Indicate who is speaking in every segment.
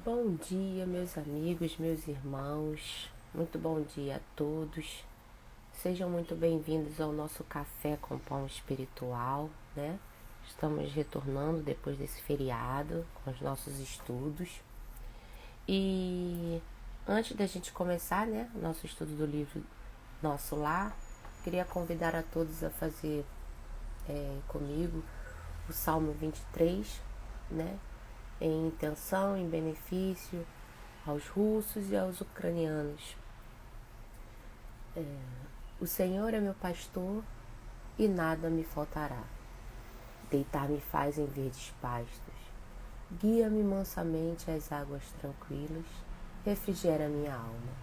Speaker 1: Bom dia, meus amigos, meus irmãos. Muito bom dia a todos. Sejam muito bem-vindos ao nosso café com pão espiritual, né? Estamos retornando depois desse feriado com os nossos estudos. E antes da gente começar, né, o nosso estudo do livro Nosso Lar, queria convidar a todos a fazer comigo o Salmo 23, né? Em intenção, em benefício aos russos e aos ucranianos. O Senhor é meu pastor e nada me faltará. Deitar-me faz em verdes pastos. Guia-me mansamente às águas tranquilas, refrigera minha alma.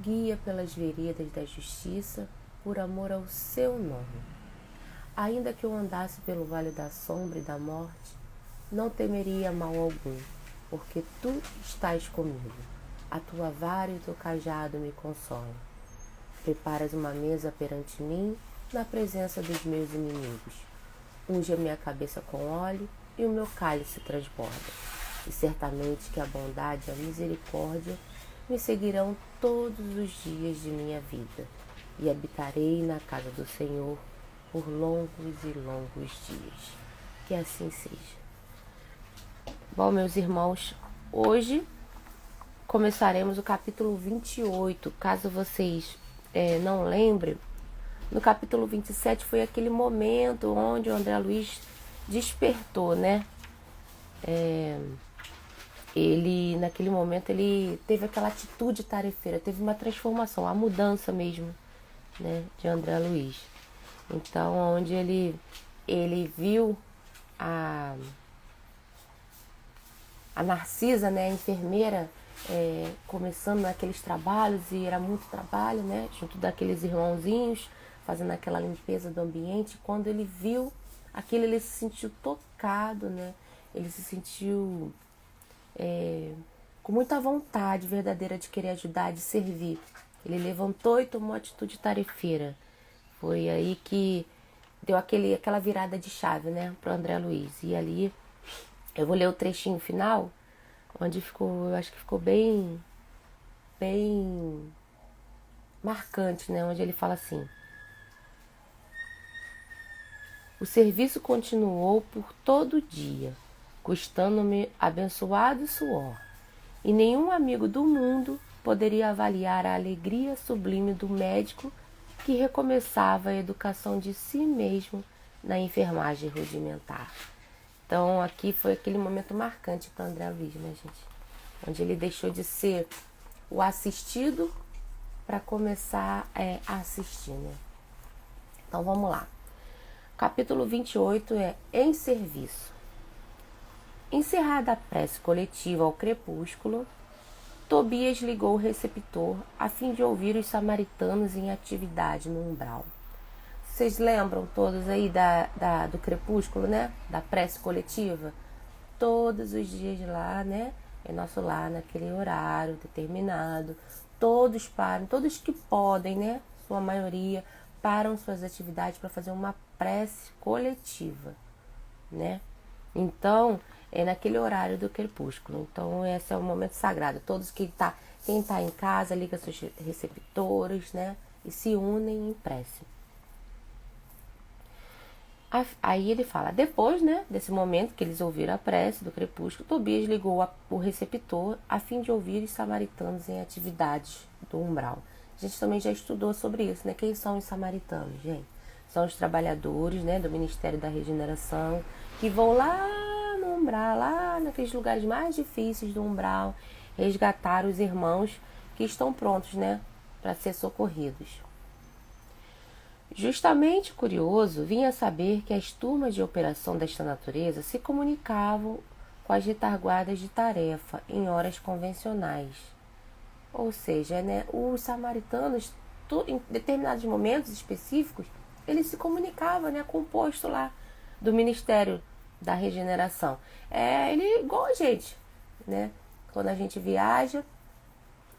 Speaker 1: Guia pelas veredas da justiça, por amor ao seu nome. Ainda que eu andasse pelo vale da sombra e da morte, não temeria mal algum, porque tu estás comigo. A tua vara e o teu cajado me consolam. Preparas uma mesa perante mim, na presença dos meus inimigos. Unge a minha cabeça com óleo e o meu cálice transborda. E certamente que a bondade e a misericórdia me seguirão todos os dias de minha vida, e habitarei na casa do Senhor por longos e longos dias. Que assim seja. Bom, meus irmãos, hoje começaremos o capítulo 28. Caso vocês não lembrem, no capítulo 27 foi aquele momento onde o André Luiz despertou, né? Naquele momento, ele teve aquela atitude tarefeira, teve uma transformação, a mudança mesmo, né, de André Luiz. Então, onde ele viu a Narcisa, né, a enfermeira, começando naqueles trabalhos, e era muito trabalho, né, junto daqueles irmãozinhos, fazendo aquela limpeza do ambiente. Quando ele viu aquilo, ele se sentiu tocado, né, ele se sentiu com muita vontade verdadeira de querer ajudar, de servir. Ele levantou e tomou atitude tarefeira. Foi aí que deu aquela virada de chave, né, para o André Luiz. E ali eu vou ler o trechinho final, onde eu acho que ficou bem marcante, né? Onde ele fala assim: o serviço continuou por todo o dia, custando-me abençoado suor, e nenhum amigo do mundo poderia avaliar a alegria sublime do médico que recomeçava a educação de si mesmo na enfermagem rudimentar. Então aqui foi aquele momento marcante para André Luiz, né, gente? Onde ele deixou de ser o assistido para começar a assistir, né? Então vamos lá. Capítulo 28 é Em Serviço. Encerrada a prece coletiva ao crepúsculo, Tobias ligou o receptor a fim de ouvir os samaritanos em atividade no umbral. Vocês lembram todos aí do crepúsculo, né? Da prece coletiva? Todos os dias lá, né? Em nosso lar, naquele horário determinado. Todos param, todos que podem, né? Sua maioria, param suas atividades para fazer uma prece coletiva, né? Então, é naquele horário do crepúsculo. Então, esse é um momento sagrado. Todos quem tá em casa, liga seus receptores, né? E se unem em prece. Aí ele fala, depois, né, desse momento que eles ouviram a prece do crepúsculo, Tobias ligou o receptor a fim de ouvir os samaritanos em atividades do umbral. A gente também já estudou sobre isso, né? Quem são os samaritanos, gente? São os trabalhadores, né, do Ministério da Regeneração, que vão lá no umbral, lá naqueles lugares mais difíceis do umbral, resgatar os irmãos que estão prontos, né, para ser socorridos. Justamente curioso, vinha saber que as turmas de operação desta natureza se comunicavam com as retaguardas de tarefa em horas convencionais. Ou seja, né, os samaritanos, em determinados momentos específicos, eles se comunicavam, né, com o posto lá do Ministério da Regeneração. Ele é igual a gente, né? Quando a gente viaja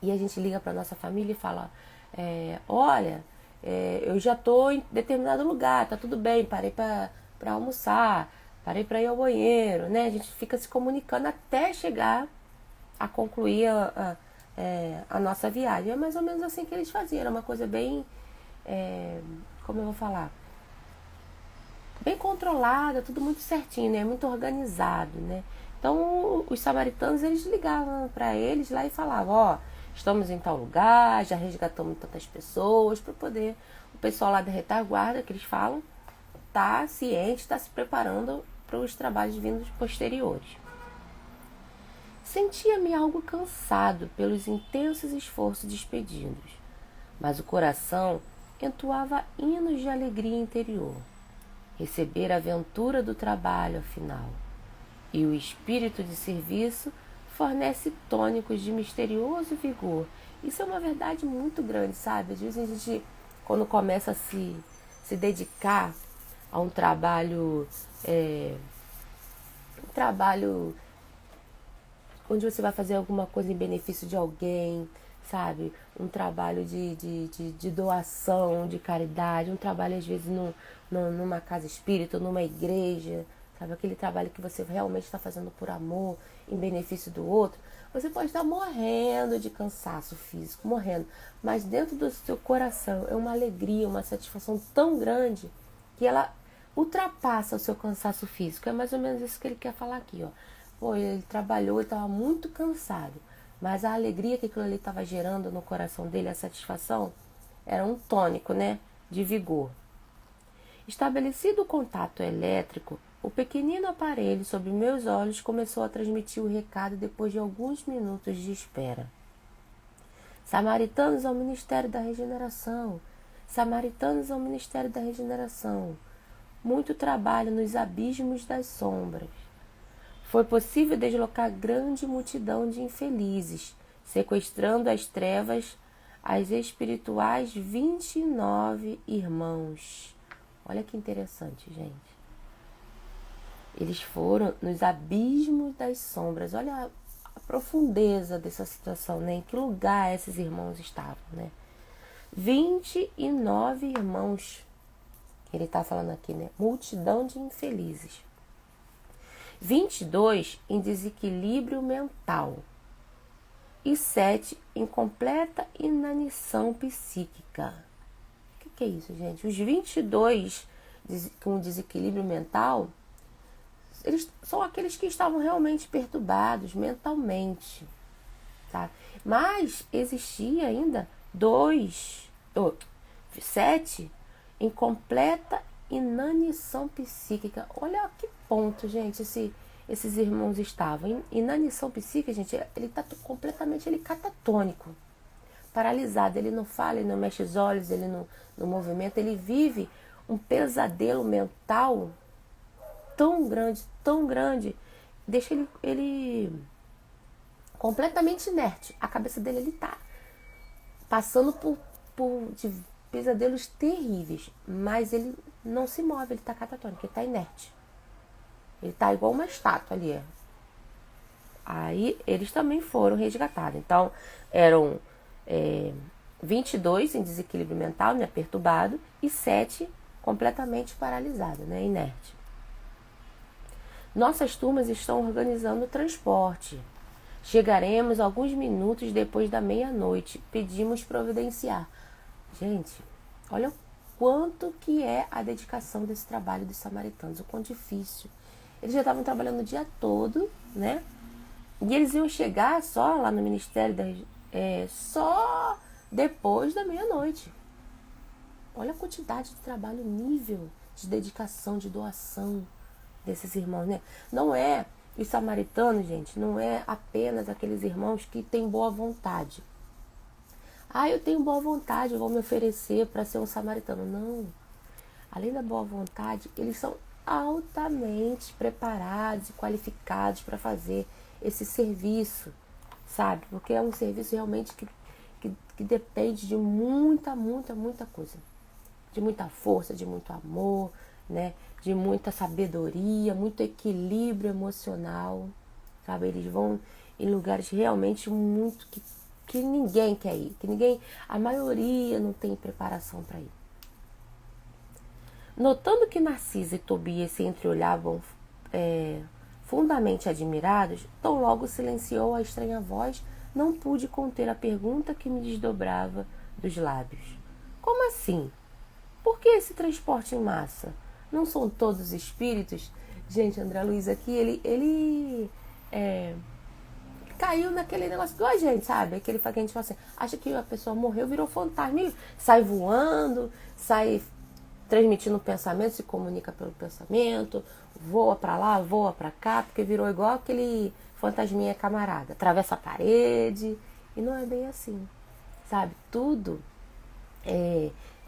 Speaker 1: e a gente liga para nossa família e fala, olha, eu já estou em determinado lugar, tá tudo bem, parei para almoçar, parei para ir ao banheiro, né? A gente fica se comunicando até chegar a concluir a nossa viagem. É mais ou menos assim que eles faziam, era uma coisa bem, como eu vou falar, bem controlada, tudo muito certinho, né? Muito organizado, né? Então os samaritanos, eles ligavam para eles lá e falavam, ó, estamos em tal lugar, já resgatamos tantas pessoas, para poder o pessoal lá da retaguarda, que eles falam, tá ciente, está se preparando para os trabalhos vindos posteriores. Sentia-me algo cansado pelos intensos esforços despedidos, mas o coração entoava hinos de alegria interior. Receber a aventura do trabalho, afinal, e o espírito de serviço fornece tônicos de misterioso vigor. Isso é uma verdade muito grande, sabe? Às vezes a gente, quando começa a se dedicar a um trabalho onde você vai fazer alguma coisa em benefício de alguém, sabe? Um trabalho de doação, de caridade, um trabalho às vezes numa casa espírita, numa igreja, sabe? Aquele trabalho que você realmente está fazendo por amor, em benefício do outro. Você pode estar morrendo de cansaço físico, morrendo, mas dentro do seu coração é uma alegria, uma satisfação tão grande que ela ultrapassa o seu cansaço físico. É mais ou menos isso que ele quer falar aqui, ó. Pô, ele trabalhou, ele estava muito cansado, mas a alegria que aquilo ali estava gerando no coração dele, a satisfação, era um tônico, né, de vigor. Estabelecido o contato elétrico, o pequenino aparelho sob meus olhos começou a transmitir o recado depois de alguns minutos de espera. Samaritanos ao Ministério da Regeneração. Samaritanos ao Ministério da Regeneração. Muito trabalho nos abismos das sombras. Foi possível deslocar grande multidão de infelizes, sequestrando as trevas as espirituais 29 irmãos. Olha que interessante, gente. Eles foram nos abismos das sombras. Olha a profundeza dessa situação, né? Em que lugar esses irmãos estavam, né? 29 irmãos. Ele está falando aqui, né? Multidão de infelizes. 22 em desequilíbrio mental e 7 em completa inanição psíquica. O que é isso, gente? Os 22 com desequilíbrio mental, eles são aqueles que estavam realmente perturbados mentalmente, tá? Mas existia ainda 7 em completa inanição psíquica. Olha que ponto, gente, esses irmãos estavam. Inanição psíquica, gente, ele está completamente catatônico, paralisado. Ele não fala, ele não mexe os olhos, ele não movimenta. Ele vive um pesadelo mental tão grande, deixa ele completamente inerte. A cabeça dele, ele está passando por pesadelos terríveis, mas ele não se move, ele está catatônico, ele está inerte. Ele está igual uma estátua ali. Aí eles também foram resgatados. Então, eram 22 em desequilíbrio mental, né, perturbado, e 7 completamente paralisado, né, inerte. Nossas turmas estão organizando o transporte. Chegaremos alguns minutos depois da meia-noite. Pedimos providenciar. Gente, olha o quanto que é a dedicação desse trabalho dos samaritanos, o quão difícil. Eles já estavam trabalhando o dia todo, né? E eles iam chegar só lá no Ministério só depois da meia-noite. Olha a quantidade de trabalho, o nível de dedicação, de doação desses irmãos, né? Não é, os samaritanos, gente, não é apenas aqueles irmãos que têm boa vontade. Ah, eu tenho boa vontade, eu vou me oferecer para ser um samaritano. Não. Além da boa vontade, eles são altamente preparados e qualificados para fazer esse serviço, sabe? Porque é um serviço realmente que depende de muita coisa. De muita força, de muito amor, né? De muita sabedoria, muito equilíbrio emocional, sabe? Eles vão em lugares realmente muito que ninguém quer ir, a maioria não tem preparação para ir. Notando que Narcisa e Tobias se entreolhavam Fundamente admirados, tão logo silenciou a estranha voz, não pude conter a pergunta que me desdobrava dos lábios. Como assim? Por que esse transporte em massa? Não são todos espíritos? Gente, André Luiz aqui, ele caiu naquele negócio igual a gente, sabe? Aquele que a gente fala assim, acha que a pessoa morreu, virou fantasma, e sai voando, sai transmitindo pensamento, se comunica pelo pensamento, voa pra lá, voa pra cá, porque virou igual aquele fantasminha camarada, atravessa a parede, e não é bem assim, sabe? Tudo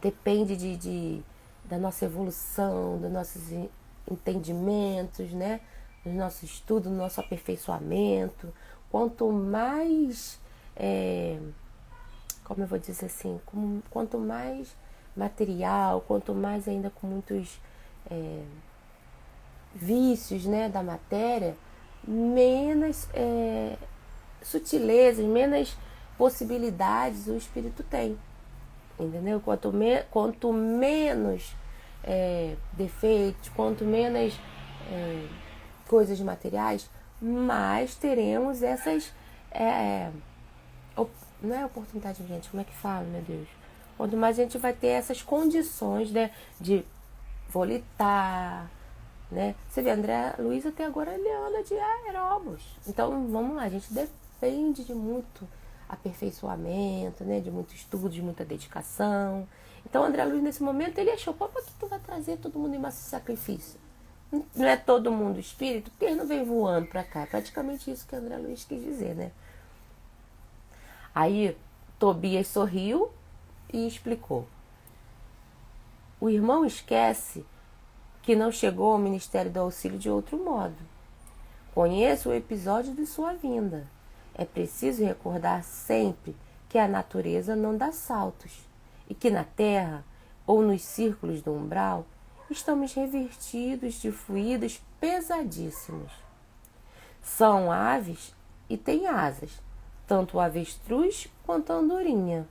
Speaker 1: depende da nossa evolução, dos nossos entendimentos, né? Do nosso estudo, do nosso aperfeiçoamento. Quanto mais, como eu vou dizer assim, quanto mais material, quanto mais ainda com muitos vícios, né, da matéria, menos sutilezas, menos possibilidades o espírito tem. Entendeu? Quanto menos defeitos, quanto menos coisas materiais, mais teremos essas... não é oportunidade, gente, como é que fala, meu Deus? Quanto mais a gente vai ter essas condições, né, de volitar, né? Você vê, André Luiz até agora ele anda de aeróbus. Então, vamos lá, a gente depende de muito aperfeiçoamento, né? De muito estudo, de muita dedicação. Então, André Luiz, nesse momento, ele achou, para que tu vai trazer todo mundo em massa de sacrifício? Não é todo mundo espírito, porque ele não vem voando para cá. É praticamente isso que André Luiz quis dizer, né? Aí, Tobias sorriu e explicou. O irmão esquece que não chegou ao Ministério do Auxílio de outro modo. Conheço o episódio de sua vinda. É preciso recordar sempre que a natureza não dá saltos e que na Terra, ou nos círculos do umbral, estamos revestidos de fluidos pesadíssimos. São aves e têm asas, tanto o avestruz quanto a andorinha.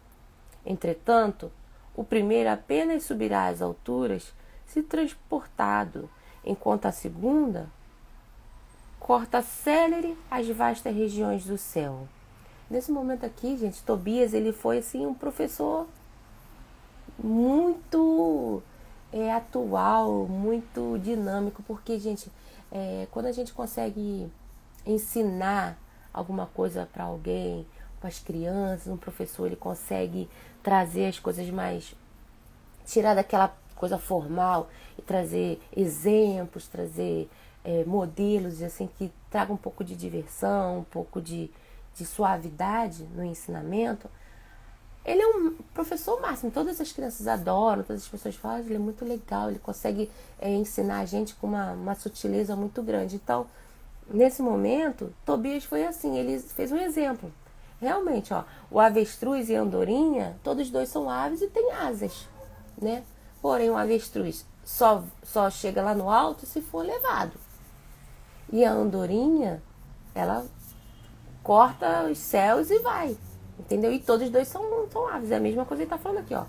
Speaker 1: Entretanto, o primeiro apenas subirá às alturas se transportado, enquanto a segunda corta célere as vastas regiões do céu. Nesse momento aqui, gente, Tobias, ele foi assim um professor muito atual, muito dinâmico, porque, gente, quando a gente consegue ensinar alguma coisa para alguém, para as crianças, um professor, ele consegue trazer as coisas mais... tirar daquela coisa formal e trazer exemplos, trazer modelos assim, que tragam um pouco de diversão, um pouco de suavidade no ensinamento. Ele é um professor máximo, todas as crianças adoram, todas as pessoas falam, ele é muito legal, ele consegue ensinar a gente com uma sutileza muito grande. Então, nesse momento, Tobias foi assim, ele fez um exemplo. Realmente, ó, o avestruz e a andorinha, todos dois são aves e têm asas, né? Porém, o avestruz só chega lá no alto se for levado. E a andorinha, ela corta os céus e vai. Entendeu? E todos dois são aves. É a mesma coisa que ele está falando aqui, ó.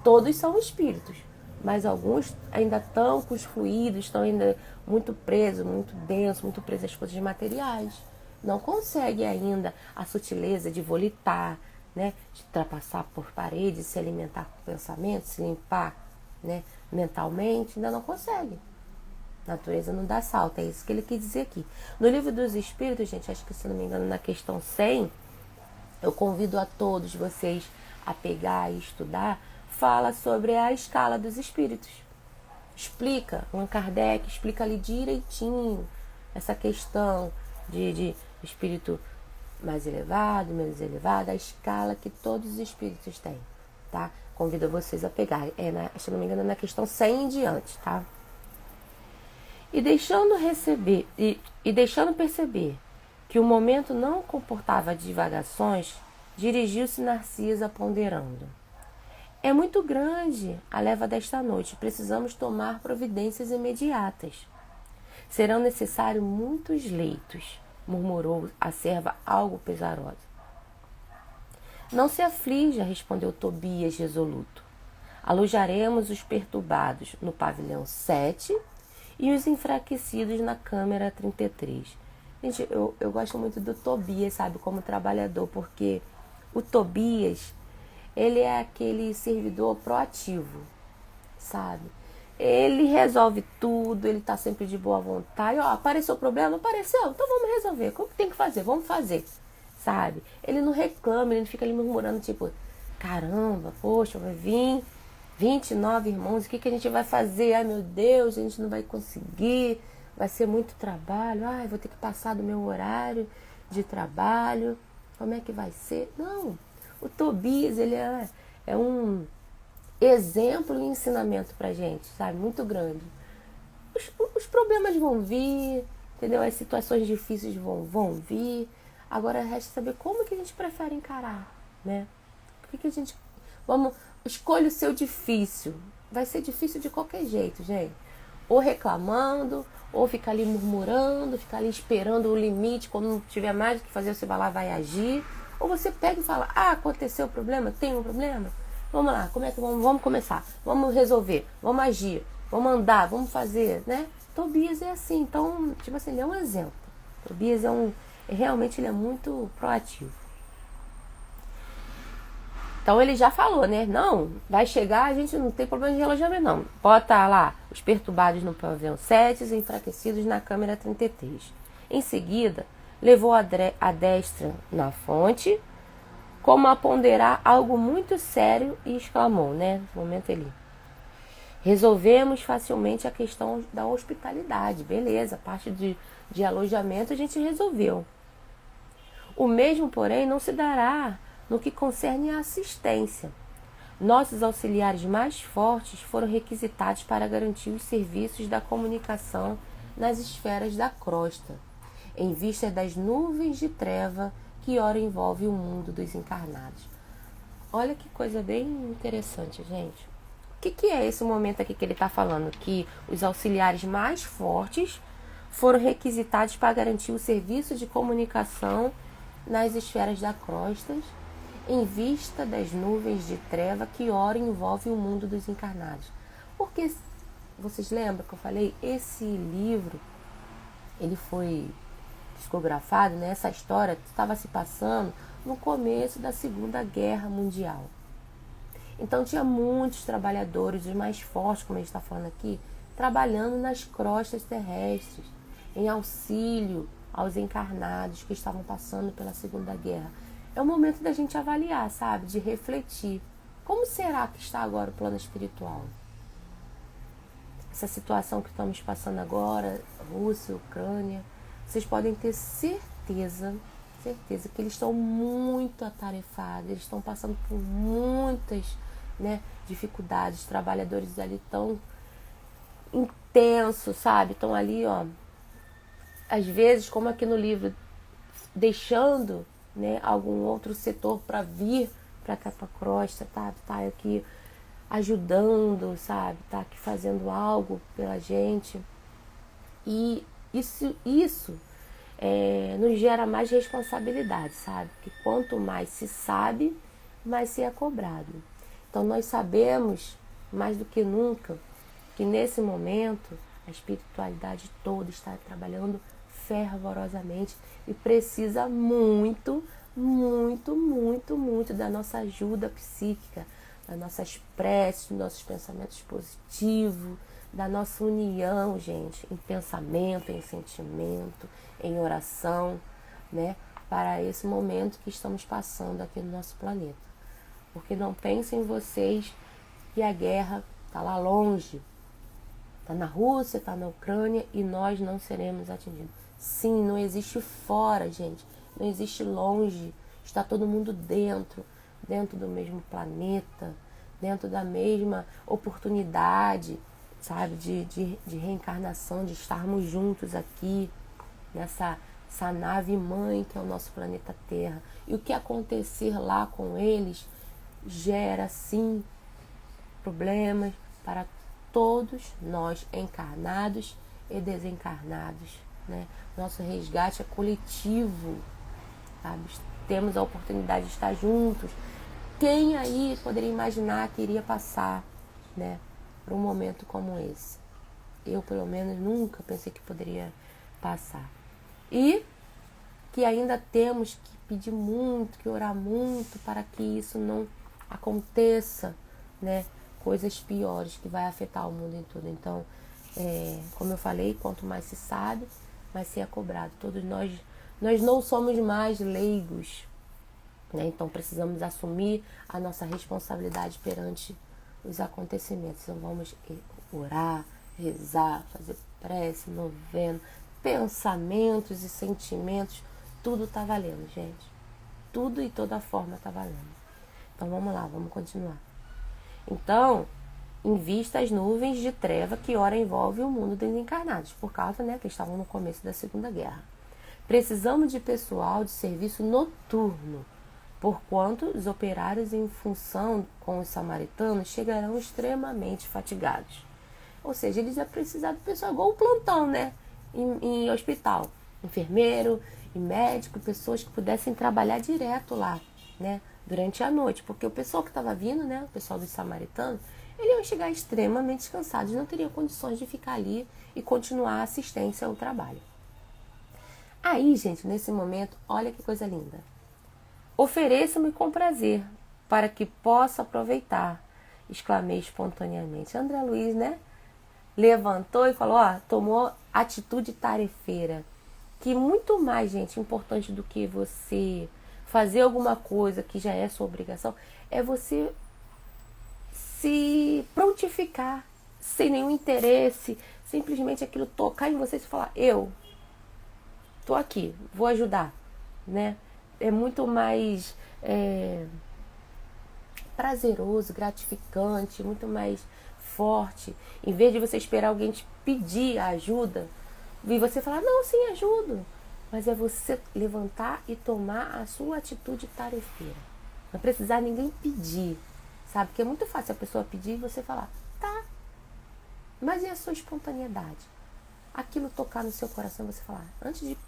Speaker 1: Todos são espíritos. Mas alguns ainda estão com os fluidos, estão ainda muito presos, muito densos, muito presos às coisas materiais. Não consegue ainda a sutileza de volitar, né? De ultrapassar por paredes, se alimentar com pensamentos, se limpar, né? Mentalmente. Ainda não consegue. A natureza não dá salto. É isso que ele quis dizer aqui. No livro dos Espíritos, gente, acho que se não me engano, na questão 100... eu convido a todos vocês a pegar e estudar, fala sobre a escala dos espíritos. Explica, Allan Kardec explica ali direitinho essa questão de espírito mais elevado, menos elevado, a escala que todos os espíritos têm, tá? Convido vocês a pegar, se não me engano, na questão 100 em diante, tá? E deixando perceber que o momento não comportava divagações, dirigiu-se Narcisa ponderando. É muito grande a leva desta noite, precisamos tomar providências imediatas. Serão necessários muitos leitos, murmurou a serva algo pesarosa. Não se aflija, respondeu Tobias resoluto. Alojaremos os perturbados no pavilhão 7 e os enfraquecidos na câmara 33. Gente, eu gosto muito do Tobias, sabe, como trabalhador, porque o Tobias, ele é aquele servidor proativo, sabe? Ele resolve tudo, ele tá sempre de boa vontade. Ó, apareceu o problema? Apareceu, então vamos resolver. Como que tem que fazer? Vamos fazer, sabe? Ele não reclama, ele não fica ali murmurando, tipo, caramba, poxa, vai vir 29 irmãos, o que a gente vai fazer? Ai, meu Deus, a gente não vai conseguir, vai ser muito trabalho. Ai, vou ter que passar do meu horário de trabalho, como é que vai ser? Não, o Tobias, ele é um exemplo e ensinamento pra gente, sabe? Muito grande. Os problemas vão vir, entendeu? As situações difíceis vão vir. Agora resta saber como que a gente prefere encarar, né? O que a gente... Escolha o seu difícil. Vai ser difícil de qualquer jeito, gente. Ou reclamando, ou ficar ali murmurando, ficar ali esperando o limite. Quando não tiver mais o que fazer, você vai lá, vai agir. Ou você pega e fala, aconteceu o problema, tem um problema? Vamos lá, como é que vamos começar? Vamos resolver, vamos agir, vamos andar, vamos fazer, né? Tobias é assim, então, tipo assim, ele é um exemplo. Tobias realmente ele é muito proativo. Então ele já falou, né? Não, vai chegar, a gente não tem problema de relojamento, não. Bota lá os perturbados no pavilhão 7, os enfraquecidos na câmara 33. Em seguida, levou a destra na fonte, como a ponderar algo muito sério, e exclamou, né? No momento ele: resolvemos facilmente a questão da hospitalidade. Beleza, a parte de alojamento a gente resolveu. O mesmo, porém, não se dará no que concerne à assistência. Nossos auxiliares mais fortes foram requisitados para garantir os serviços da comunicação nas esferas da crosta, em vista das nuvens de treva que ora envolve o mundo dos encarnados. Olha que coisa bem interessante, gente. O que é esse momento aqui que ele está falando? Que os auxiliares mais fortes foram requisitados para garantir o serviço de comunicação nas esferas da crosta, em vista das nuvens de treva que ora envolve o mundo dos encarnados. Porque, vocês lembram que eu falei? Esse livro, ele foi psicografado, né? Essa história estava se passando no começo da Segunda Guerra Mundial. Então tinha muitos trabalhadores, os mais fortes, como a gente está falando aqui, trabalhando nas crostas terrestres, em auxílio aos encarnados que estavam passando pela Segunda Guerra. É o momento da gente avaliar, sabe? De refletir. Como será que está agora o plano espiritual? Essa situação que estamos passando agora, Rússia, Ucrânia, vocês podem ter certeza que eles estão muito atarefados, eles estão passando por muitas, né, dificuldades, os trabalhadores ali tão intensos, sabe? Estão ali, ó, às vezes, como aqui no livro, deixando, né, algum outro setor para vir para cá para a crosta, tá aqui ajudando, sabe? Tá aqui fazendo algo pela gente. E isso nos gera mais responsabilidade, sabe? Que quanto mais se sabe, mais se é cobrado. Então nós sabemos, mais do que nunca, que nesse momento a espiritualidade toda está trabalhando fervorosamente e precisa muito, muito, muito, muito da nossa ajuda psíquica, das nossas preces, dos nossos pensamentos positivos, da nossa união, gente, em pensamento, em sentimento, em oração, né, para esse momento que estamos passando aqui no nosso planeta. Porque não pensem vocês que a guerra está lá longe, está na Rússia, está na Ucrânia e nós não seremos atingidos. Sim, não existe fora, gente, não existe longe, está todo mundo dentro do mesmo planeta, dentro da mesma oportunidade, sabe, de reencarnação, de estarmos juntos aqui, nessa nave mãe que é o nosso planeta Terra. E o que acontecer lá com eles gera, sim, problemas para todos nós, encarnados e desencarnados, né? Nosso resgate é coletivo, sabe? Temos a oportunidade de estar juntos. Quem aí poderia imaginar que iria passar, né, por um momento como esse? eu pelo menos nunca pensei que poderia passar. E que ainda temos que pedir muito, que orar muito para que isso não aconteça, né? Coisas piores que vai afetar o mundo em todo. Então, como eu falei, quanto mais se sabe, mais se é cobrado. Todos nós não somos mais leigos, né? Então precisamos assumir a nossa responsabilidade perante os acontecimentos. Então vamos orar, rezar, fazer prece, novena, pensamentos e sentimentos, tudo tá valendo, gente. Tudo e toda forma tá valendo. Então vamos lá, vamos continuar. Então, invista as nuvens de treva que ora envolve o mundo dos encarnados, por causa, né, que estavam no começo da Segunda Guerra. Precisamos de pessoal de serviço noturno, porquanto os operários em função com os samaritanos chegarão extremamente fatigados. Ou seja, eles iam precisar do pessoal igual o plantão, né, em hospital. Enfermeiro e médico, pessoas que pudessem trabalhar direto lá, né, durante a noite, porque o pessoal que estava vindo, né, o pessoal dos samaritanos, eles iam chegar extremamente cansados, não teriam condições de ficar ali e continuar a assistência ao trabalho. Aí, gente, nesse momento, olha que coisa linda. Ofereço-me com prazer, para que possa aproveitar, exclamei espontaneamente. André Luiz, né, levantou e falou, tomou atitude tarefeira, que muito mais, gente, importante do que você fazer alguma coisa que já é sua obrigação, é você se prontificar, sem nenhum interesse, simplesmente aquilo tocar em você e falar, eu tô aqui, vou ajudar, né? É muito mais prazeroso, gratificante, muito mais forte, em vez de você esperar alguém te pedir ajuda, e você falar, não, sim, ajudo, mas é você levantar e tomar a sua atitude tarefeira, não precisar ninguém pedir, sabe? Porque é muito fácil a pessoa pedir e você falar, tá, mas e a sua espontaneidade? Aquilo tocar no seu coração, você falar,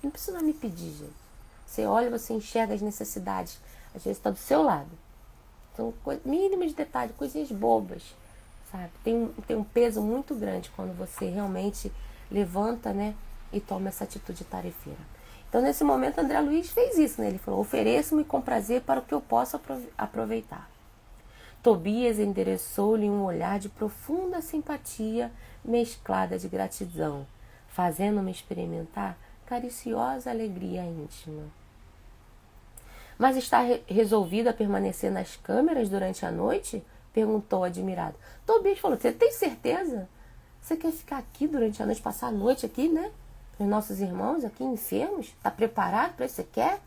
Speaker 1: não precisa me pedir, gente. Você olha, você enxerga as necessidades, às vezes está do seu lado. São mínimos detalhes, coisinhas bobas, sabe? Tem um peso muito grande quando você realmente levanta, né, e toma essa atitude tarefeira. Então, nesse momento, André Luiz fez isso, né? Ele falou, ofereço-me com prazer para o que eu possa aproveitar. Tobias endereçou-lhe um olhar de profunda simpatia mesclada de gratidão, fazendo-me experimentar cariciosa alegria íntima. Mas está resolvido a permanecer nas câmeras durante a noite? Perguntou admirado. Tobias falou, você tem certeza? Você quer ficar aqui durante a noite, passar a noite aqui, né? Os nossos irmãos aqui enfermos? Está preparado para isso? Você quer?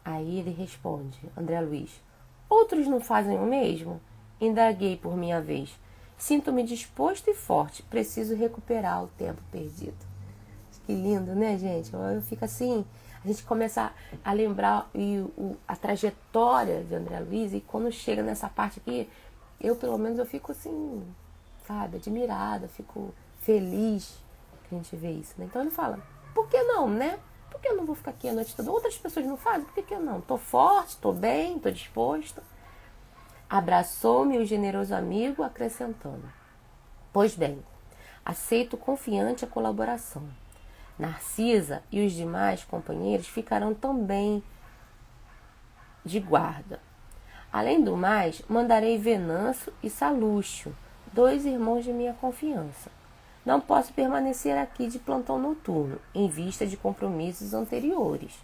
Speaker 1: Aí ele responde, André Luiz, outros não fazem o mesmo? Indaguei por minha vez. Sinto-me disposto e forte, preciso recuperar o tempo perdido. Que lindo, né, gente? Eu fico assim, a gente começa a lembrar a trajetória de André Luiz, e quando chega nessa parte aqui, eu pelo menos eu fico assim, sabe, admirada, fico feliz que a gente vê isso, né? Então ele fala, por que não, né? Por que eu não vou ficar aqui a noite toda? Outras pessoas não fazem, por que eu não? Tô forte, tô bem, tô disposto. Abraçou-me o generoso amigo, acrescentando, pois bem, aceito confiante a colaboração. Narcisa e os demais companheiros ficarão também de guarda. Além do mais, mandarei Venâncio e Salúcio, 2 irmãos de minha confiança. Não posso permanecer aqui de plantão noturno, em vista de compromissos anteriores.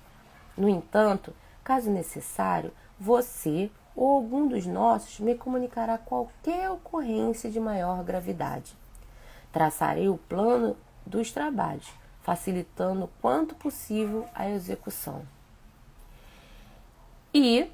Speaker 1: No entanto, caso necessário, você ou algum dos nossos me comunicará qualquer ocorrência de maior gravidade. Traçarei o plano dos trabalhos, facilitando quanto possível a execução. E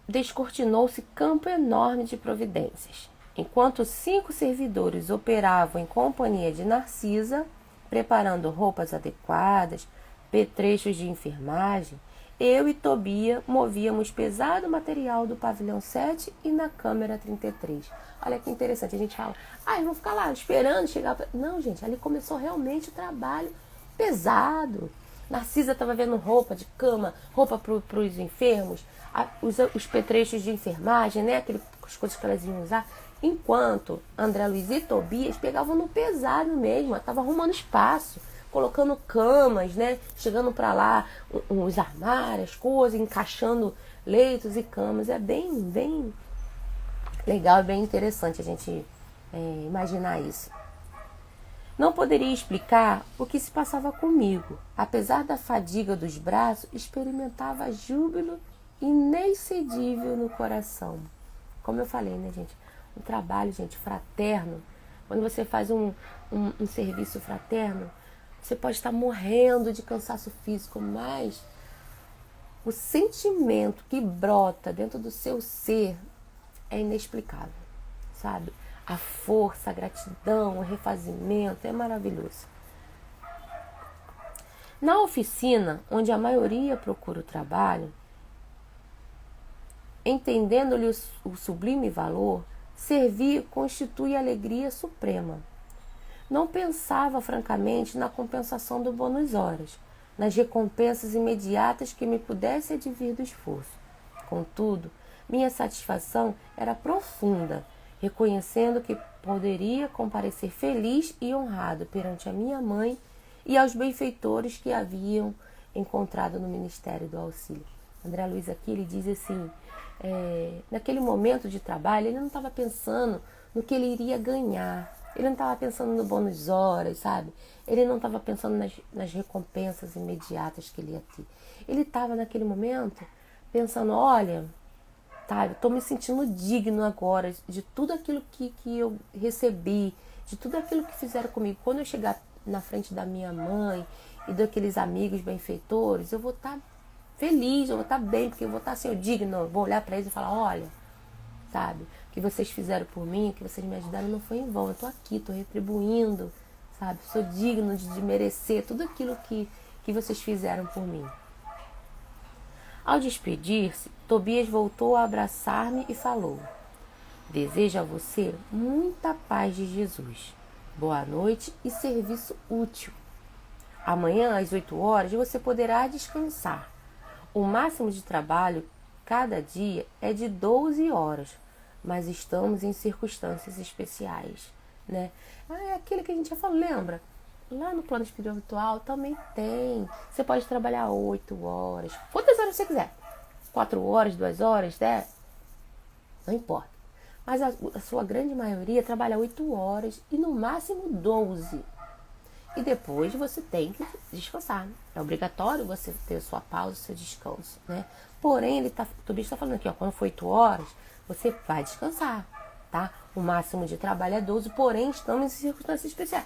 Speaker 1: descortinou-se campo enorme de providências. Enquanto 5 servidores operavam em companhia de Narcisa, preparando roupas adequadas, petrechos de enfermagem, eu e Tobia movíamos pesado material do pavilhão 7 e na câmera 33. Olha que interessante, a gente fala, eu vou ficar lá esperando chegar. Não, gente, ali começou realmente o trabalho pesado. Narcisa estava vendo roupa de cama, roupa para os enfermos, os petrechos de enfermagem, né? Aquelas coisas que elas iam usar. Enquanto André Luiz e Tobias pegavam no pesado mesmo, estavam arrumando espaço, colocando camas, né? Chegando para lá, os armários, as coisas, encaixando leitos e camas. É bem legal e bem interessante a gente imaginar isso. Não poderia explicar o que se passava comigo. Apesar da fadiga dos braços, experimentava júbilo inexcedível no coração. Como eu falei, né, gente? Um trabalho, gente, fraterno. Quando você faz um serviço fraterno, você pode estar morrendo de cansaço físico, mas o sentimento que brota dentro do seu ser é inexplicável, sabe? A força, a gratidão, o refazimento é maravilhoso. Na oficina, onde a maioria procura o trabalho, entendendo-lhe o sublime valor, servir constitui alegria suprema. Não pensava francamente na compensação do bônus horas, nas recompensas imediatas que me pudesse advir do esforço. Contudo, minha satisfação era profunda, reconhecendo que poderia comparecer feliz e honrado perante a minha mãe e aos benfeitores que haviam encontrado no Ministério do Auxílio. André Luiz aqui, ele diz assim, naquele momento de trabalho, ele não estava pensando no que ele iria ganhar, ele não estava pensando no bônus horas, sabe? Ele não estava pensando nas recompensas imediatas que ele ia ter. Ele estava naquele momento pensando, olha, tá, eu estou me sentindo digno agora de tudo aquilo que eu recebi, de tudo aquilo que fizeram comigo. Quando eu chegar na frente da minha mãe e daqueles amigos benfeitores, eu vou estar feliz, eu vou estar bem, porque eu vou estar assim, eu digno, eu vou olhar para eles e falar, olha, sabe, o que vocês fizeram por mim, o que vocês me ajudaram não foi em vão, eu estou aqui, estou retribuindo, sabe, sou digno de merecer tudo aquilo que vocês fizeram por mim. Ao despedir-se, Tobias voltou a abraçar-me e falou, desejo a você muita paz de Jesus, boa noite e serviço útil. Amanhã, às 8 horas, você poderá descansar. O máximo de trabalho cada dia é de 12 horas, mas estamos em circunstâncias especiais, né? É aquilo que a gente já falou, lembra? Lá no plano espiritual também tem. Você pode trabalhar 8 horas, quantas horas você quiser. 4 horas, 2 horas, 10, não importa. Mas a sua grande maioria trabalha 8 horas e no máximo 12. E depois você tem que descansar, né? É obrigatório você ter sua pausa, seu descanso, né? Porém, o Tobias está falando aqui, ó, quando for 8 horas, você vai descansar, tá? O máximo de trabalho é 12, porém estamos em circunstâncias especiais.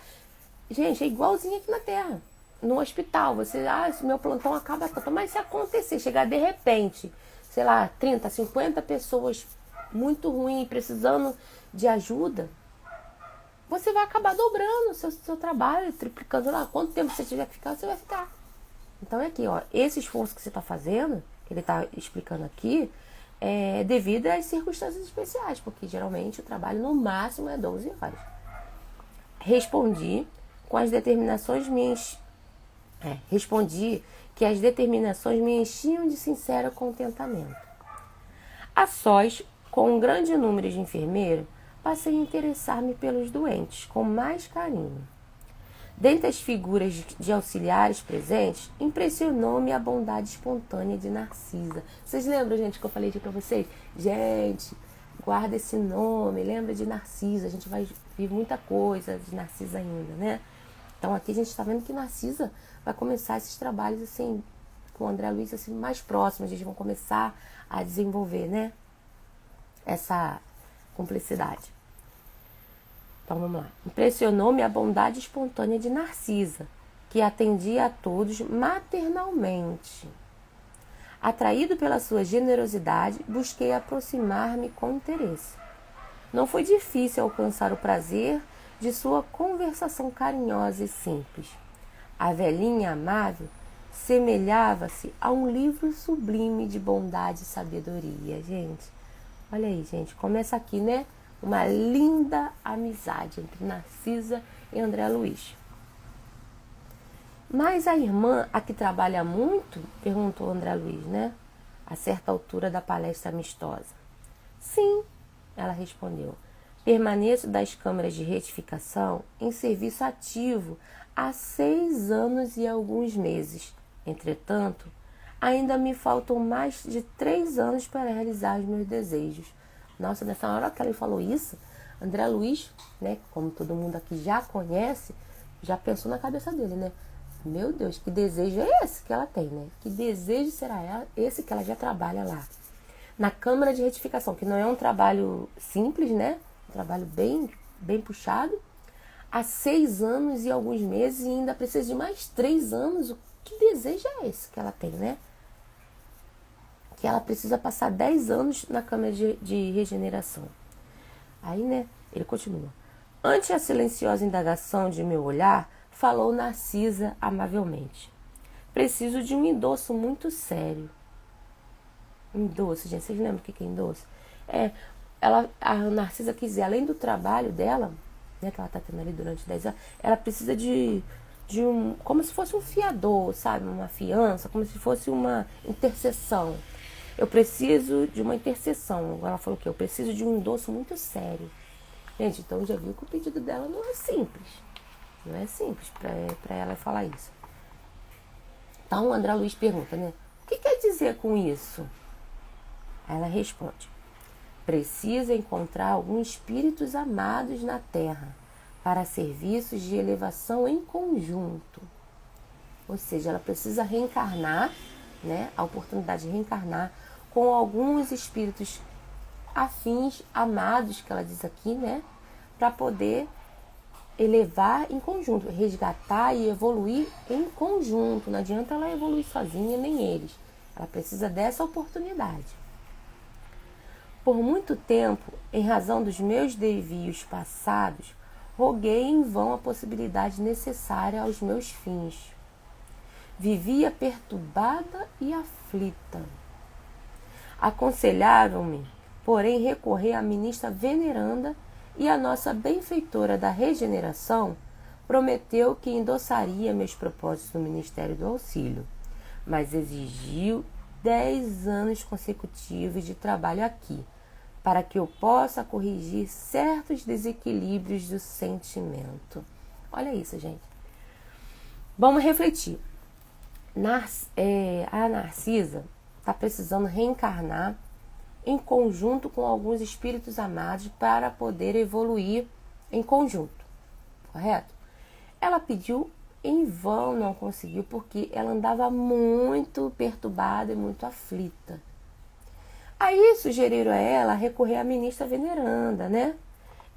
Speaker 1: Gente, é igualzinho aqui na Terra. No hospital, você, esse meu plantão acaba tanto. Mas se acontecer, chegar de repente, sei lá, 30, 50 pessoas muito ruins, precisando de ajuda, você vai acabar dobrando o seu trabalho, triplicando lá. Quanto tempo você tiver que ficar, você vai ficar. Então é aqui, ó, esse esforço que você está fazendo, que ele está explicando aqui, é devido às circunstâncias especiais, porque geralmente o trabalho no máximo é 12 horas. Respondi que as determinações me enchiam de sincero contentamento. A sós, com um grande número de enfermeiros, passei a interessar-me pelos doentes com mais carinho. Dentre as figuras de auxiliares presentes, impressionou-me a bondade espontânea de Narcisa. Vocês lembram, gente, que eu falei aqui para vocês? Gente, guarda esse nome, lembra de Narcisa. A gente vai ver muita coisa de Narcisa ainda, né? Então aqui a gente está vendo que Narcisa vai começar esses trabalhos assim, com o André Luiz assim, mais próximos. A gente vai começar a desenvolver, né? Essa cumplicidade. Então vamos lá. Impressionou-me a bondade espontânea de Narcisa, que atendia a todos maternalmente. Atraído pela sua generosidade, busquei aproximar-me com interesse. Não foi difícil alcançar o prazer de sua conversação carinhosa e simples. A velhinha amável semelhava-se a um livro sublime de bondade e sabedoria, gente. Olha aí, gente, começa aqui, né? Uma linda amizade entre Narcisa e André Luiz. Mas a irmã, a que trabalha muito? Perguntou André Luiz, né? A certa altura da palestra amistosa. Sim, ela respondeu. Permaneço das câmaras de retificação em serviço ativo há 6 anos e alguns meses. Entretanto, ainda me faltam mais de 3 anos para realizar os meus desejos. Nossa, nessa hora que ela falou isso, André Luiz, né, como todo mundo aqui já conhece, já pensou na cabeça dele, né? Meu Deus, que desejo é esse que ela tem, né? Que desejo será esse que ela já trabalha lá? Na Câmara de Retificação, que não é um trabalho simples, né? Um trabalho bem puxado. Há 6 anos e alguns meses e ainda precisa de mais 3 anos. Que desejo é esse que ela tem, né? Que ela precisa passar 10 anos na Câmara de Regeneração. Aí, né, ele continua. Ante a silenciosa indagação de meu olhar, falou Narcisa amavelmente. Preciso de um endosso muito sério. Endosso, gente, vocês lembram o que é endosso? A Narcisa quis dizer, além do trabalho dela, né, que ela está tendo ali durante 10 anos, ela precisa de um, como se fosse um fiador, sabe? Uma fiança, como se fosse uma intercessão. Eu preciso de uma intercessão. Agora ela falou que eu preciso de um endosso muito sério. Gente, então já viu que o pedido dela não é simples. Não é simples para ela falar isso. Então o André Luiz pergunta, né? O que quer dizer com isso? Aí ela responde. Precisa encontrar alguns espíritos amados na Terra para serviços de elevação em conjunto. Ou seja, ela precisa reencarnar, né? A oportunidade de reencarnar com alguns espíritos afins, amados, que ela diz aqui, né? Para poder elevar em conjunto, resgatar e evoluir em conjunto. Não adianta ela evoluir sozinha, nem eles. Ela precisa dessa oportunidade. Por muito tempo, em razão dos meus desvios passados, roguei em vão a possibilidade necessária aos meus fins. Vivia perturbada e aflita. Aconselharam-me, porém, recorrer à ministra veneranda e a nossa benfeitora da regeneração prometeu que endossaria meus propósitos no Ministério do Auxílio, mas exigiu 10 anos consecutivos de trabalho aqui, para que eu possa corrigir certos desequilíbrios do sentimento. Olha isso, gente. Vamos refletir. A Narcisa está precisando reencarnar em conjunto com alguns espíritos amados para poder evoluir em conjunto, correto? Ela pediu em vão, não conseguiu, porque ela andava muito perturbada e muito aflita. Aí sugeriram a ela recorrer à ministra veneranda, né?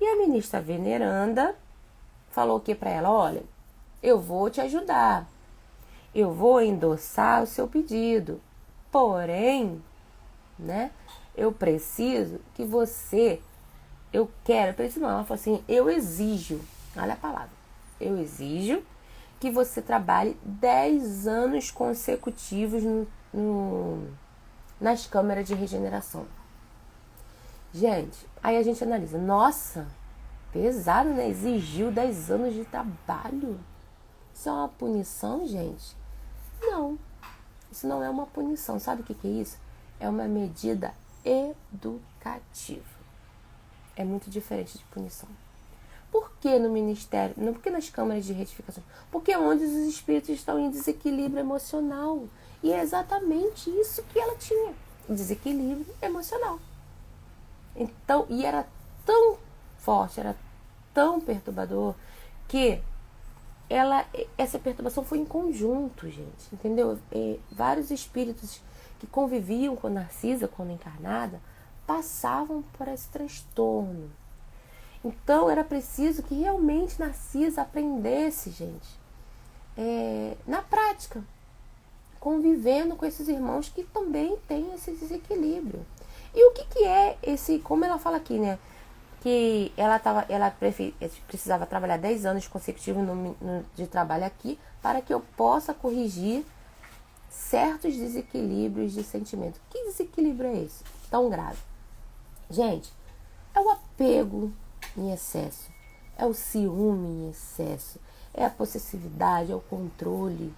Speaker 1: E a ministra veneranda falou o que para ela? Olha, eu vou te ajudar, eu vou endossar o seu pedido, porém, né? Eu preciso que você, eu preciso não, ela falou assim, eu exijo, olha a palavra, eu exijo que você trabalhe 10 anos consecutivos nas câmaras de regeneração. Gente, aí a gente analisa, nossa, pesado, né? Exigiu 10 anos de trabalho. Isso é uma punição, gente? Não, isso não é uma punição. Sabe o que é isso? É uma medida educativa. É muito diferente de punição. Por que no ministério? Não, porque nas câmaras de retificação? Porque é onde os espíritos estão em desequilíbrio emocional. E é exatamente isso que ela tinha. Desequilíbrio emocional. Então, e era tão forte, era tão perturbador, que essa perturbação foi em conjunto, gente. Entendeu? Vários espíritos que conviviam com Narcisa quando encarnada passavam por esse transtorno. Então era preciso que realmente Narcisa aprendesse, gente, na prática, convivendo com esses irmãos que também têm esse desequilíbrio. E o que é esse, como ela fala aqui, né? Que ela precisava trabalhar 10 anos consecutivos de trabalho aqui para que eu possa corrigir certos desequilíbrios de sentimento. Que desequilíbrio é esse? Tão grave. Gente, é o apego em excesso, é o ciúme em excesso, é a possessividade, é o controle,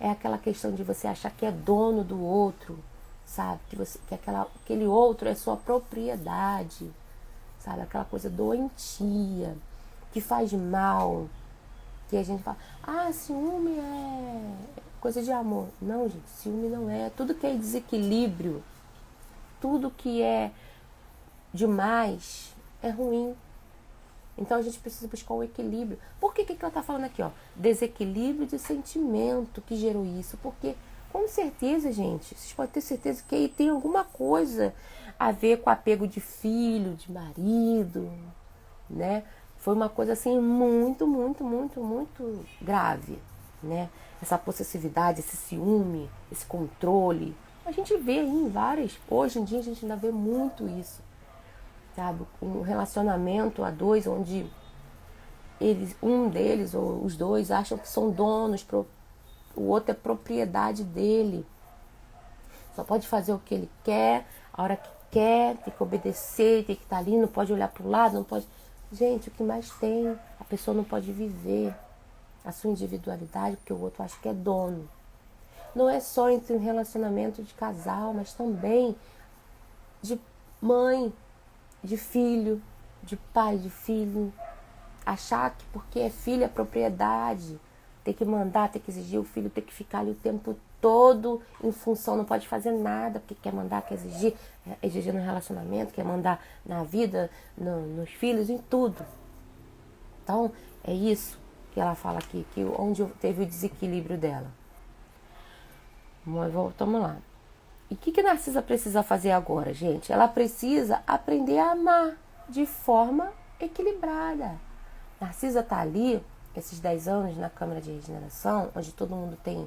Speaker 1: é aquela questão de você achar que é dono do outro, sabe? Que aquele outro é sua propriedade, sabe? Aquela coisa doentia, que faz mal, que a gente fala, ciúme é coisa de amor. Não, gente, ciúme não é. Tudo que é desequilíbrio, tudo que é demais é ruim. Então a gente precisa buscar o equilíbrio. Por que ela está falando aqui, ó? Desequilíbrio de sentimento que gerou isso. Porque, com certeza, gente, vocês podem ter certeza que aí tem alguma coisa a ver com apego de filho, de marido, né? Foi uma coisa assim muito, muito, muito, muito grave, né? Essa possessividade, esse ciúme, esse controle. A gente vê aí em várias, hoje em dia a gente ainda vê muito isso, sabe? Um relacionamento a dois onde um deles ou os dois acham que são donos, o outro é propriedade dele. Só pode fazer o que ele quer, a hora que quer, tem que obedecer, tem que estar ali, não pode olhar para o lado, não pode... Gente, o que mais tem? A pessoa não pode viver a sua individualidade porque o outro acha que é dono. Não é só entre um relacionamento de casal, mas também de mãe, de filho, de pai, de filho. Achar que porque é filho é propriedade, tem que mandar, tem que exigir, o filho tem que ficar ali o tempo todo em função, não pode fazer nada, porque quer mandar, quer exigir no relacionamento, quer mandar na vida, nos filhos, em tudo. Então, é isso que ela fala aqui, que onde teve o desequilíbrio dela. Mas voltamos lá. E o que Narcisa precisa fazer agora, gente? Ela precisa aprender a amar de forma equilibrada. Narcisa está ali, esses 10 anos na Câmara de Regeneração, onde todo mundo tem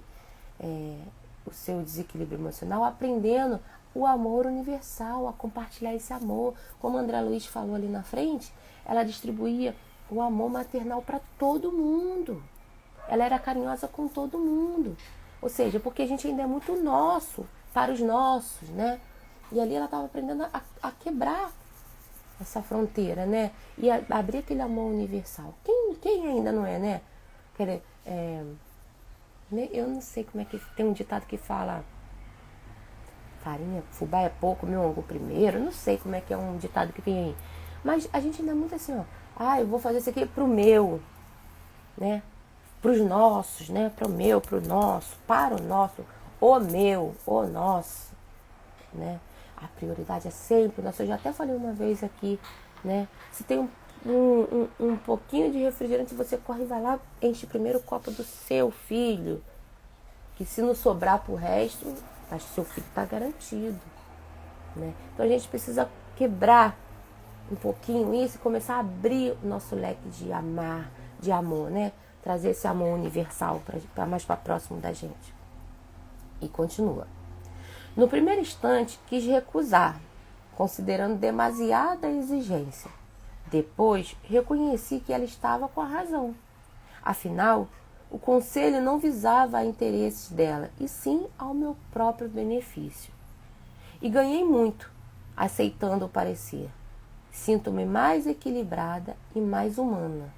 Speaker 1: o seu desequilíbrio emocional, aprendendo o amor universal, a compartilhar esse amor. Como a André Luiz falou ali na frente, ela distribuía o amor maternal para todo mundo. Ela era carinhosa com todo mundo. Ou seja, porque a gente ainda é muito nosso, para os nossos, né? E ali ela estava aprendendo a quebrar essa fronteira, né? E abrir aquele amor universal. Quem ainda não é, né? Quer dizer, eu não sei como é que... Tem um ditado que fala... Farinha, fubá é pouco, meu angu primeiro. Não sei como é que é um ditado que tem aí. Mas a gente ainda é muito assim, ó. Eu vou fazer isso aqui pro meu, né? Pros nossos, né? Pro meu, pro nosso, para o nosso, o meu, o nosso, né? A prioridade é sempre nossa. Eu já até falei uma vez aqui, né? Se tem um pouquinho de refrigerante, você corre e vai lá, enche primeiro o copo do seu filho. Que se não sobrar pro resto, acho que seu filho está garantido, né? Então a gente precisa quebrar um pouquinho isso e começar a abrir o nosso leque de amor, né? Trazer esse amor universal para mais para próximo da gente. E continua. No primeiro instante, quis recusar, considerando demasiada exigência. Depois, reconheci que ela estava com a razão. Afinal, o conselho não visava a interesses dela, e sim ao meu próprio benefício. E ganhei muito, aceitando o parecer. Sinto-me mais equilibrada e mais humana.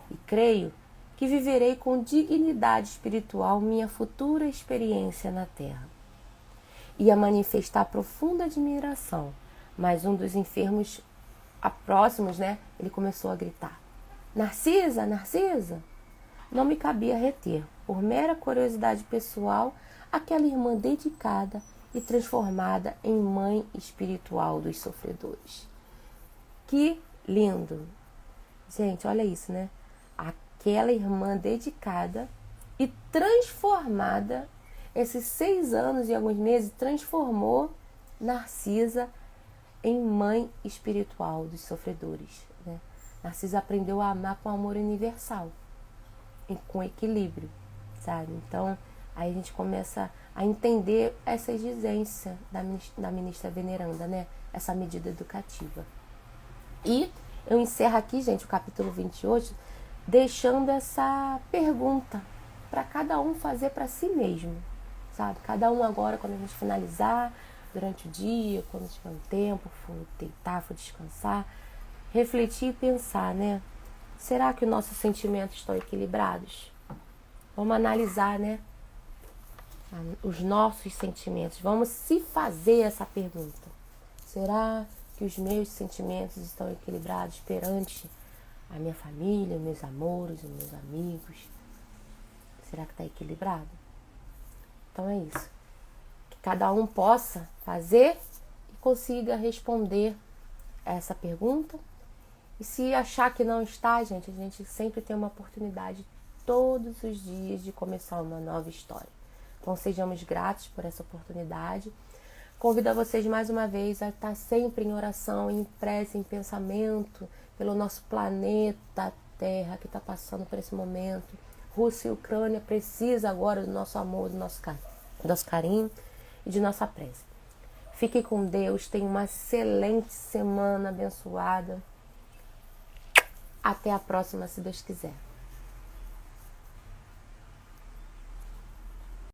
Speaker 1: E creio que viverei com dignidade espiritual minha futura experiência na Terra. Ia manifestar profunda admiração, mas um dos enfermos próximos, né, ele começou a gritar: Narcisa, Narcisa! Não me cabia reter, por mera curiosidade pessoal, aquela irmã dedicada e transformada em mãe espiritual dos sofredores. Que lindo! Gente, olha isso, né? Aquela irmã dedicada e transformada, esses 6 anos e alguns meses, transformou Narcisa em mãe espiritual dos sofredores, né? Narcisa aprendeu a amar com amor universal, com equilíbrio, sabe? Então, aí a gente começa a entender essa exigência da ministra veneranda, né? Essa medida educativa. E eu encerro aqui, gente, o capítulo 28, deixando essa pergunta para cada um fazer para si mesmo, sabe? Cada um agora, quando a gente finalizar, durante o dia, quando tiver um tempo, for deitar, for descansar, refletir e pensar, né? Será que os nossos sentimentos estão equilibrados? Vamos analisar, né? Os nossos sentimentos. Vamos se fazer essa pergunta. Será que os meus sentimentos estão equilibrados perante a minha família, meus amores, os meus amigos? Será que está equilibrado? Então é isso. Que cada um possa fazer e consiga responder essa pergunta. E se achar que não está, gente, a gente sempre tem uma oportunidade todos os dias de começar uma nova história. Então sejamos gratos por essa oportunidade. Convido a vocês mais uma vez a estar sempre em oração, em prece, em pensamento pelo nosso planeta Terra que está passando por esse momento. Rússia e Ucrânia precisa agora do nosso amor, do nosso carinho e de nossa prece. Fiquem com Deus, tenham uma excelente semana abençoada. Até a próxima, se Deus quiser.